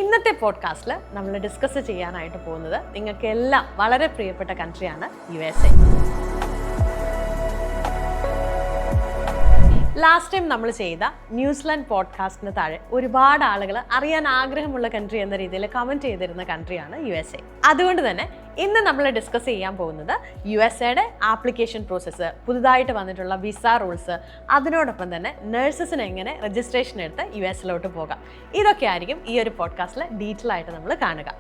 ഇന്നത്തെ പോഡ്കാസ്റ്റിൽ നമ്മൾ ഡിസ്കസ് ചെയ്യാനായിട്ട് പോകുന്നത് നിങ്ങൾക്ക് എല്ലാം വളരെ പ്രിയപ്പെട്ട കൺട്രിയാണ് USA. ലാസ്റ്റ് ടൈം നമ്മൾ ചെയ്ത ന്യൂസിലാൻഡ് പോഡ്കാസ്റ്റിന് താഴെ ഒരുപാട് ആളുകൾ അറിയാൻ ആഗ്രഹമുള്ള കൺട്രി എന്ന രീതിയിൽ കമൻറ്റ് ചെയ്തിരുന്ന കൺട്രിയാണ് USA. അതുകൊണ്ട് തന്നെ ഇന്ന് നമ്മൾ ഡിസ്കസ് ചെയ്യാൻ പോകുന്നത് USAയുടെ ആപ്ലിക്കേഷൻ പ്രോസസ്സ്, പുതുതായിട്ട് വന്നിട്ടുള്ള വിസ റൂൾസ്, അതിനോടൊപ്പം തന്നെ നഴ്സസിന് എങ്ങനെ രജിസ്ട്രേഷൻ എടുത്ത് USലോട്ട് പോകാം. ഇതൊക്കെ ആയിരിക്കും ഈ ഒരു പോഡ്കാസ്റ്റിൽ ഡീറ്റെയിൽ ആയിട്ട് നമ്മൾ കാണുക.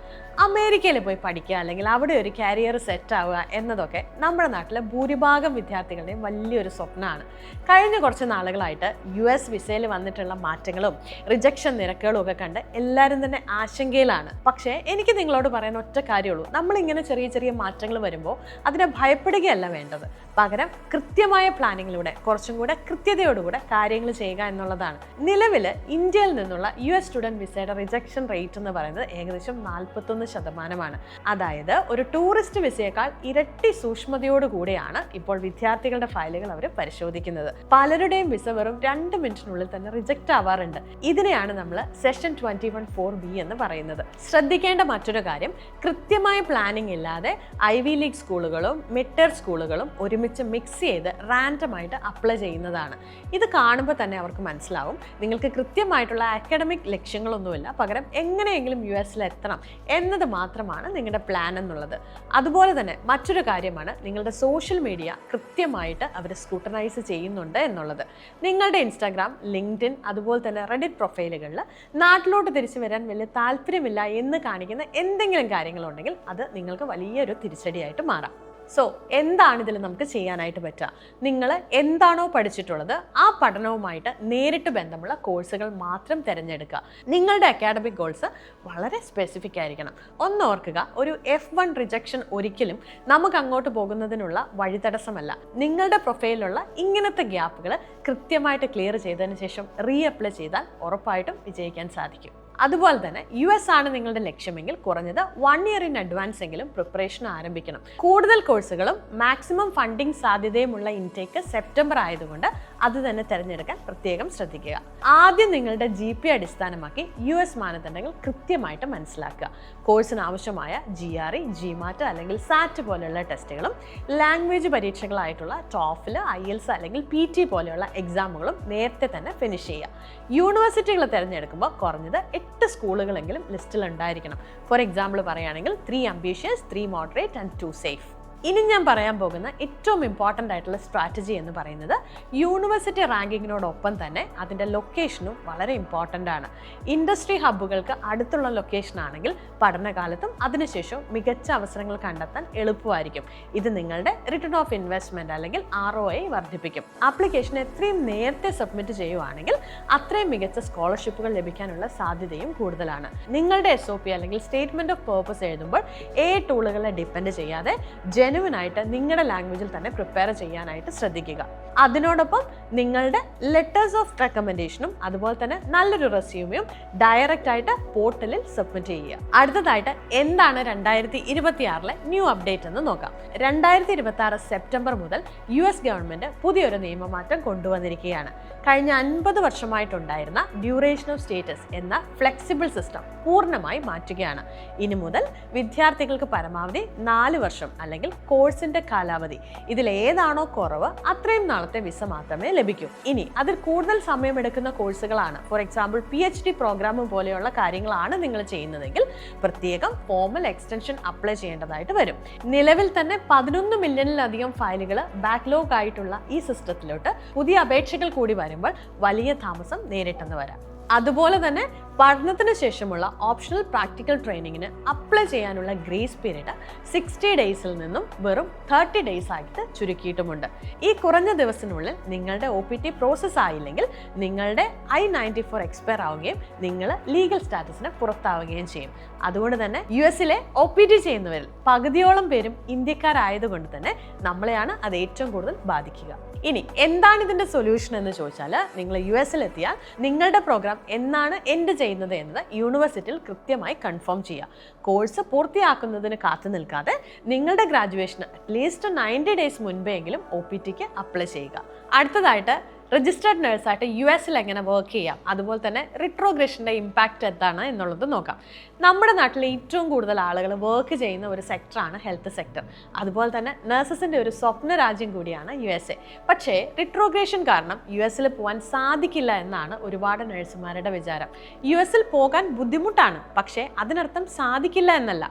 അമേരിക്കയിൽ പോയി പഠിക്കുക അല്ലെങ്കിൽ അവിടെ ഒരു കരിയർ സെറ്റ് ആവുക എന്നതൊക്കെ നമ്മുടെ നാട്ടിലെ ഭൂരിഭാഗം വിദ്യാർത്ഥികളുടെയും വലിയൊരു സ്വപ്നമാണ്. കഴിഞ്ഞ കുറച്ച് നാളുകളായിട്ട് US വിസയിൽ വന്നിട്ടുള്ള മാറ്റങ്ങളും റിജക്ഷൻ നിരക്കുകളും ഒക്കെ കണ്ട് എല്ലാവരും തന്നെ ആശങ്കയിലാണ്. പക്ഷേ എനിക്ക് നിങ്ങളോട് പറയാൻ ഒറ്റ കാര്യമുള്ളൂ, നമ്മളിങ്ങനെ ചെറിയ ചെറിയ മാറ്റങ്ങൾ വരുമ്പോൾ അതിനെ ഭയപ്പെടുകയല്ല വേണ്ടത്. പകരം കൃത്യമായ പ്ലാനിങ്ങിലൂടെ കുറച്ചും കൂടെ കൃത്യതയോടുകൂടെ കാര്യങ്ങൾ ചെയ്യുക എന്നുള്ളതാണ്. നിലവിൽ ഇന്ത്യയിൽ നിന്നുള്ള US സ്റ്റുഡൻറ് വിസയുടെ റിജക്ഷൻ റേറ്റ് എന്ന് പറയുന്നത് ഏകദേശം 41%. അതായത് ഒരു ടൂറിസ്റ്റ് വിസയേക്കാൾ ഇരട്ടി സൂക്ഷ്മതയോടുകൂടിയാണ് ഇപ്പോൾ വിദ്യാർത്ഥികളുടെ ഫയലുകൾ അവർ പരിശോധിക്കുന്നത്. പലരുടെയും വിസ വെറും 2 മിനിറ്റിനുള്ളിൽ തന്നെ റിജക്റ്റ് ആവാറുണ്ട്. ഇതിനെയാണ് നമ്മൾ സെഷൻ 21(4)B എന്ന് പറയുന്നത്. ശ്രദ്ധിക്കേണ്ട മറ്റൊരു കാര്യം, കൃത്യമായ പ്ലാനിങ് ഇല്ലാതെ ഐവി ലീഗ് സ്കൂളുകളും മിഡ്-ടയർ സ്കൂളുകളും ഒരുമിച്ച് മിക്സ് ചെയ്ത് റാൻഡമായിട്ട് അപ്ലൈ ചെയ്യുന്നതാണ്. ഇത് കാണുമ്പോൾ തന്നെ അവർക്ക് മനസ്സിലാവും നിങ്ങൾക്ക് കൃത്യമായിട്ടുള്ള അക്കാഡമിക് ലക്ഷ്യങ്ങളൊന്നുമില്ല, പകരം എങ്ങനെയെങ്കിലും US എത്തണം എന്നത് മാത്രമാണ് നിങ്ങളുടെ പ്ലാൻ എന്നുള്ളത്. അതുപോലെ തന്നെ മറ്റൊരു കാര്യമാണ് നിങ്ങളുടെ സോഷ്യൽ മീഡിയ കൃത്യമായിട്ട് അവർ സ്ക്രൂട്ടനൈസ് ചെയ്യുന്നുണ്ട് എന്നുള്ളത്. നിങ്ങളുടെ ഇൻസ്റ്റാഗ്രാം, ലിങ്ക്ഡിൻ, അതുപോലെ തന്നെ റെഡിറ്റ് പ്രൊഫൈലുകളിൽ നാട്ടിലോട്ട് തിരിച്ചു വരാൻ വലിയ താല്പര്യമില്ല എന്ന് കാണിക്കുന്ന എന്തെങ്കിലും കാര്യങ്ങളുണ്ടെങ്കിൽ അത് നിങ്ങൾക്ക് വലിയൊരു തിരിച്ചടിയായിട്ട് മാറാം. സോ എന്താണ് ഇതിൽ നമുക്ക് ചെയ്യാനായിട്ട് പറ്റുക? നിങ്ങൾ എന്താണോ പഠിച്ചിട്ടുള്ളത് ആ പഠനവുമായിട്ട് നേരിട്ട് ബന്ധമുള്ള കോഴ്സുകൾ മാത്രം തിരഞ്ഞെടുക്കുക. നിങ്ങളുടെ അക്കാഡമിക് ഗോൾസ് വളരെ സ്പെസിഫിക് ആയിരിക്കണം. ഓർക്കുക, ഒരു F1 റിജക്ഷൻ ഒരിക്കലും നമുക്ക് അങ്ങോട്ട് പോകുന്നതിനുള്ള വഴിതടസ്സമല്ല. നിങ്ങളുടെ പ്രൊഫൈലിലുള്ള ഇങ്ങനത്തെ ഗ്യാപ്പുകൾ കൃത്യമായിട്ട് ക്ലിയർ ചെയ്തതിന് ശേഷം അപ്ലൈ ചെയ്താൽ ഉറപ്പായിട്ടും വിജയിക്കാൻ സാധിക്കും. അതുപോലെ തന്നെ US ആണ് നിങ്ങളുടെ ലക്ഷ്യമെങ്കിൽ കുറഞ്ഞത് 1 ഇയർ ഇൻ അഡ്വാൻസ് എങ്കിലും പ്രിപ്പറേഷൻ ആരംഭിക്കണം. കൂടുതൽ കോഴ്സുകളും മാക്സിമം ഫണ്ടിങ് സാധ്യതയുമുള്ള ഇൻടേക്ക് സെപ്റ്റംബർ ആയതുകൊണ്ട് അത് തന്നെ തിരഞ്ഞെടുക്കാൻ പ്രത്യേകം ശ്രദ്ധിക്കുക. ആദ്യം നിങ്ങളുടെ GP അടിസ്ഥാനമാക്കി US മാനദണ്ഡങ്ങൾ കൃത്യമായിട്ട് മനസ്സിലാക്കുക. കോഴ്സിന് ആവശ്യമായ GRE, GMAT അല്ലെങ്കിൽ SAT പോലെയുള്ള ടെസ്റ്റുകളും ലാംഗ്വേജ് പരീക്ഷകളായിട്ടുള്ള TOEFL, IELTS അല്ലെങ്കിൽ PT പോലെയുള്ള എക്സാമുകളും നേരത്തെ തന്നെ ഫിനിഷ് ചെയ്യുക. യൂണിവേഴ്സിറ്റികൾ തിരഞ്ഞെടുക്കുമ്പോൾ കുറഞ്ഞത് 8 സ്കൂളുകളെങ്കിലും ലിസ്റ്റിൽ ഉണ്ടായിരിക്കണം. ഫോർ എക്സാമ്പിൾ പറയുകയാണെങ്കിൽ 3 ambitious, 3 moderate and 2 safe. ഇനി ഞാൻ പറയാൻ പോകുന്ന ഏറ്റവും ഇമ്പോർട്ടൻ്റ് ആയിട്ടുള്ള സ്ട്രാറ്റജി എന്ന് പറയുന്നത് യൂണിവേഴ്സിറ്റി റാങ്കിങ്ങിനോടൊപ്പം തന്നെ അതിൻ്റെ ലൊക്കേഷനും വളരെ ഇമ്പോർട്ടൻ്റ് ആണ്. ഇൻഡസ്ട്രി ഹബ്ബുകൾക്ക് അടുത്തുള്ള ലൊക്കേഷൻ ആണെങ്കിൽ പഠനകാലത്തും അതിനുശേഷം മികച്ച അവസരങ്ങൾ കണ്ടെത്താൻ എളുപ്പമായിരിക്കും. ഇത് നിങ്ങളുടെ റിട്ടേൺ ഓഫ് ഇൻവെസ്റ്റ്മെൻറ്റ് അല്ലെങ്കിൽ ROI വർദ്ധിപ്പിക്കും. ആപ്ലിക്കേഷൻ എത്രയും നേരത്തെ സബ്മിറ്റ് ചെയ്യുവാണെങ്കിൽ അത്രയും മികച്ച സ്കോളർഷിപ്പുകൾ ലഭിക്കാനുള്ള സാധ്യതയും കൂടുതലാണ്. നിങ്ങളുടെ SOP അല്ലെങ്കിൽ സ്റ്റേറ്റ്മെൻറ്റ് ഓഫ് പേർപ്പസ് എഴുതുമ്പോൾ ടൂളുകളെ ഡിപ്പെൻഡ് ചെയ്യാതെ ജെനുവിനായിട്ട് നിങ്ങളുടെ ലാംഗ്വേജിൽ തന്നെ പ്രിപ്പയർ ചെയ്യാനായിട്ട് ശ്രദ്ധിക്കുക. അതിനോടൊപ്പം നിങ്ങളുടെ ലെറ്റേഴ്സ് ഓഫ് റെക്കമെൻഡേഷനും അതുപോലെ തന്നെ നല്ലൊരു റെസ്യൂമെയും ഡയറക്റ്റ് ആയിട്ട് പോർട്ടലിൽ സബ്മിറ്റ് ചെയ്യുക. അടുത്തതായിട്ട് എന്താണ് 2026 ന്യൂ അപ്ഡേറ്റ് എന്ന് നോക്കാം. 2026 സെപ്റ്റംബർ മുതൽ US ഗവൺമെന്റ് പുതിയൊരു നിയമമാറ്റം കൊണ്ടുവന്നിരിക്കുകയാണ്. കഴിഞ്ഞ 50 വർഷമായിട്ടുണ്ടായിരുന്ന ഡ്യൂറേഷൻ ഓഫ് സ്റ്റേറ്റസ് എന്ന ഫ്ലെക്സിബിൾ സിസ്റ്റം പൂർണ്ണമായി മാറ്റുകയാണ്. ഇനി മുതൽ വിദ്യാർത്ഥികൾക്ക് പരമാവധി 4 വർഷം അല്ലെങ്കിൽ കോഴ്സിന്റെ കാലാവധി ഇതിലേതാണോ കുറവ് അത്രയും നാളത്തെ വിസ മാത്രമേ ലഭിക്കൂ. ഇനി അതിൽ കൂടുതൽ സമയമെടുക്കുന്ന കോഴ്സുകളാണ്, ഫോർ എക്സാമ്പിൾ PhD പ്രോഗ്രാം പോലെയുള്ള കാര്യങ്ങളാണ് നിങ്ങൾ ചെയ്യുന്നതെങ്കിൽ പ്രത്യേകം ഫോമൽ എക്സ്റ്റൻഷൻ അപ്ലൈ ചെയ്യേണ്ടതായിട്ട് വരും. നിലവിൽ തന്നെ 11 മില്യണിലധികം ഫയലുകൾ ബാക്ക്ലോഗ് ആയിട്ടുള്ള ഈ സിസ്റ്റത്തിലോട്ട് പുതിയ അപേക്ഷകൾ കൂടി വരുമ്പോൾ വലിയ താമസം നേരിട്ടെന്ന് വരാം. അതുപോലെ തന്നെ പഠനത്തിന് ശേഷമുള്ള ഓപ്ഷണൽ പ്രാക്ടിക്കൽ ട്രെയിനിങ്ങിന് അപ്ലൈ ചെയ്യാനുള്ള ഗ്രേസ് പീരീഡ് 60 ഡേയ്സിൽ നിന്നും വെറും 30 ഡേയ്സ് ആയിട്ട് ചുരുക്കിയിട്ടുമുണ്ട്. ഈ കുറഞ്ഞ ദിവസത്തിനുള്ളിൽ നിങ്ങളുടെ OPT പ്രോസസ്സ് ആയില്ലെങ്കിൽ നിങ്ങളുടെ I-94 എക്സ്പയർ ആവുകയും നിങ്ങൾ ലീഗൽ സ്റ്റാറ്റസിന് പുറത്താവുകയും ചെയ്യും. അതുകൊണ്ട് തന്നെ US-ലെ OPT ചെയ്യുന്നവരിൽ പകുതിയോളം പേരും ഇന്ത്യക്കാരായതുകൊണ്ട് തന്നെ നമ്മളെയാണ് അത് ഏറ്റവും കൂടുതൽ ബാധിക്കുക. ഇനി എന്താണ് ഇതിന്റെ സൊല്യൂഷൻ എന്ന് ചോദിച്ചാൽ, നിങ്ങൾ US-ലെത്തിയാൽ നിങ്ങളുടെ പ്രോഗ്രാം എന്നാണ് എൻഡ് ചെയ്യുന്നത് എന്നത് യൂണിവേഴ്സിറ്റിയിൽ കൃത്യമായി കൺഫേം ചെയ്യുക. കോഴ്സ് പൂർത്തിയാക്കുന്നതിന് കാത്തു നിൽക്കാതെ നിങ്ങളുടെ ഗ്രാജുവേഷന് അറ്റ്ലീസ്റ്റ് 90 ഡേയ്സ് മുൻപെങ്കിലും OPTക്ക് അപ്ലൈ ചെയ്യുക. അടുത്തതായിട്ട് രജിസ്റ്റേർഡ് നഴ്സായിട്ട് US എങ്ങനെ വർക്ക് ചെയ്യാം, അതുപോലെ തന്നെ റിട്രോഗ്രഷൻ്റെ ഇമ്പാക്റ്റ് എന്താണ് എന്നുള്ളത് നോക്കാം. നമ്മുടെ നാട്ടിൽ ഏറ്റവും കൂടുതൽ ആളുകൾ വർക്ക് ചെയ്യുന്ന ഒരു സെക്ടറാണ് ഹെൽത്ത് സെക്ടർ. അതുപോലെ തന്നെ നഴ്സസിൻ്റെ ഒരു സ്വപ്ന രാജ്യം കൂടിയാണ് USA. പക്ഷേ റിട്രോഗ്രേഷൻ കാരണം US പോകാൻ സാധിക്കില്ല എന്നാണ് ഒരുപാട് നഴ്സുമാരുടെ വിചാരം. US പോകാൻ ബുദ്ധിമുട്ടാണ്, പക്ഷേ അതിനർത്ഥം സാധിക്കില്ല എന്നല്ല.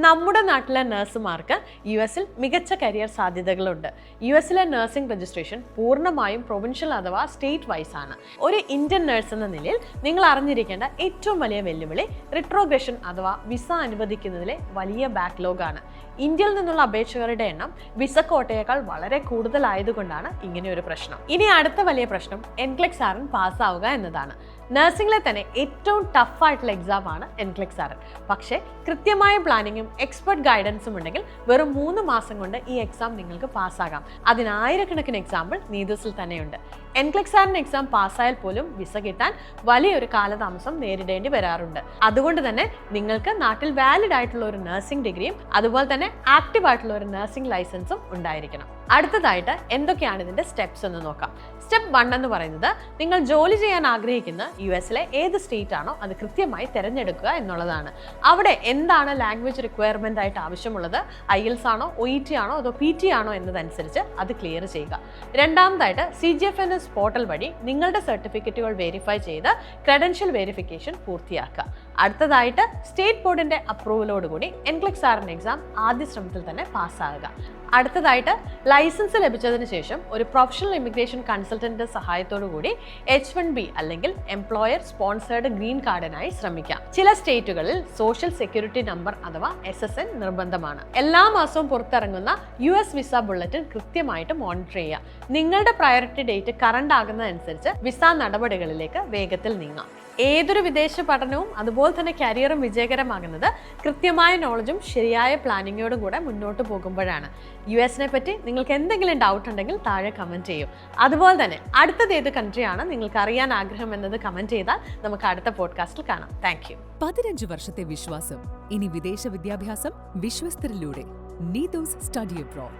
നമ്മുടെ നാട്ടിലെ നഴ്സുമാർക്ക് US മികച്ച കരിയർ സാധ്യതകളുണ്ട്. US നഴ്സിംഗ് രജിസ്ട്രേഷൻ പൂർണ്ണമായും പ്രൊവിൻഷ്യൽ അഥവാ സ്റ്റേറ്റ് വൈസ് ആണ്. ഒരു ഇന്ത്യൻ നഴ്സ് എന്ന നിലയിൽ നിങ്ങൾ അറിഞ്ഞിരിക്കേണ്ട ഏറ്റവും വലിയ വെല്ലുവിളി റിട്രോഗ്രഷൻ അഥവാ വിസ അനുവദിക്കുന്നതിലെ വലിയ ബാക്ക്ലോഗ് ആണ്. ഇന്ത്യയിൽ നിന്നുള്ള അപേക്ഷകരുടെ എണ്ണം വിസ കോട്ടയേക്കാൾ വളരെ കൂടുതലായതുകൊണ്ടാണ് ഇങ്ങനെ ഒരു പ്രശ്നം. ഇനി അടുത്ത വലിയ പ്രശ്നം NCLEX RN പാസ്സാവുക എന്നതാണ്. നഴ്സിംഗിലെ തന്നെ ഏറ്റവും ടഫായിട്ടുള്ള എക്സാമാണ് NCLEX RN. പക്ഷേ കൃത്യമായ പ്ലാനിങ്ങും എക്സ്പെർട്ട് ഗൈഡൻസും ഉണ്ടെങ്കിൽ വെറും 3 മാസം കൊണ്ട് ഈ എക്സാം നിങ്ങൾക്ക് പാസ്സാകാം. അതിനായിരക്കണക്കിന് എക്സാമ്പിൾ നീതൂസിൽ തന്നെയുണ്ട്. NCLEX RN എക്സാം പാസ്സായാൽ പോലും വിസ കിട്ടാൻ വലിയൊരു കാലതാമസം നേരിടേണ്ടി വരാറുണ്ട്. അതുകൊണ്ട് തന്നെ നിങ്ങൾക്ക് നാട്ടിൽ വാലിഡ് ആയിട്ടുള്ള ഒരു നഴ്സിംഗ് ഡിഗ്രിയും അതുപോലെ തന്നെ ആക്റ്റീവ് ആയിട്ടുള്ള ഒരു നഴ്സിംഗ് ലൈസൻസും ഉണ്ടായിരിക്കണം. അടുത്തതായിട്ട് എന്തൊക്കെയാണ് ഇതിന്റെ സ്റ്റെപ്സ് എന്ന് നോക്കാം. സ്റ്റെപ്പ് 1 എന്ന് പറയുന്നത് നിങ്ങൾ ജോലി ചെയ്യാൻ ആഗ്രഹിക്കുന്ന US ഏത് സ്റ്റേറ്റ് ആണോ അത് കൃത്യമായി തിരഞ്ഞെടുക്കുക എന്നുള്ളതാണ്. അവിടെ എന്താണ് ലാംഗ്വേജ് റിക്വയർമെന്റ് ആയിട്ട് ആവശ്യമുള്ളത്, IELTS ആണോ, OET ആണോ അതോ PT ആണോ എന്നതനുസരിച്ച് അത് ക്ലിയർ ചെയ്യുക. രണ്ടാമതായിട്ട് CGFNS പോർട്ടൽ വഴി നിങ്ങളുടെ സർട്ടിഫിക്കറ്റുകൾ വെരിഫൈ ചെയ്ത് ക്രെഡൻഷ്യൽ വെരിഫിക്കേഷൻ പൂർത്തിയാക്കുക. അടുത്തതായിട്ട് സ്റ്റേറ്റ് ബോർഡിന്റെ അപ്രൂവലോടുകൂടി NCLEX RN എക്സാം ആദ്യ ശ്രമത്തിൽ തന്നെ പാസ്സാകുക. അടുത്തതായിട്ട് ലൈസൻസ് ലഭിച്ചതിന് ശേഷം ഒരു പ്രൊഫഷണൽ ഇമിഗ്രേഷൻ കൺസൾട്ടന്റിന്റെ സഹായത്തോടു കൂടി H1B അല്ലെങ്കിൽ എംപ്ലോയർ സ്പോൺസേർഡ് ഗ്രീൻ കാർഡിനായി ശ്രമിക്കാം. ചില സ്റ്റേറ്റുകളിൽ സോഷ്യൽ സെക്യൂരിറ്റി നമ്പർ അഥവാ SSN നിർബന്ധമാണ്. എല്ലാ മാസവും പുറത്തിറങ്ങുന്ന US വിസ ബുള്ളറ്റിൻ കൃത്യമായിട്ട് മോണിറ്റർ ചെയ്യുക. നിങ്ങളുടെ പ്രയോറിറ്റി ഡേറ്റ് കറണ്ട് ആകുന്നതനുസരിച്ച് വിസ നടപടികളിലേക്ക് വേഗത്തിൽ നീങ്ങാം. ഏതൊരു വിദേശ പഠനവും അതുപോലെ തന്നെ കരിയറും വിജയകരമാകുന്നത് കൃത്യമായ നോളജും ശരിയായ പ്ലാനിങ്ങോടും കൂടെ മുന്നോട്ട് പോകുമ്പോഴാണ്. US പറ്റി നിങ്ങൾക്ക് എന്തെങ്കിലും ഡൗട്ട് ഉണ്ടെങ്കിൽ താഴെ കമൻറ്റ് ചെയ്യൂ. അതുപോലെ തന്നെ അടുത്തത് ഏത് കൺട്രിയാണ് നിങ്ങൾക്ക് അറിയാൻ ആഗ്രഹം എന്നത് കമൻറ്റ് ചെയ്താൽ നമുക്ക് അടുത്ത പോഡ്കാസ്റ്റിൽ കാണാം. Thank you. 15 വർഷത്തെ വിശ്വാസം, ഇനി വിദേശ വിദ്യാഭ്യാസം വിശ്വസ്തരിലൂടെ. Neethu's study abroad.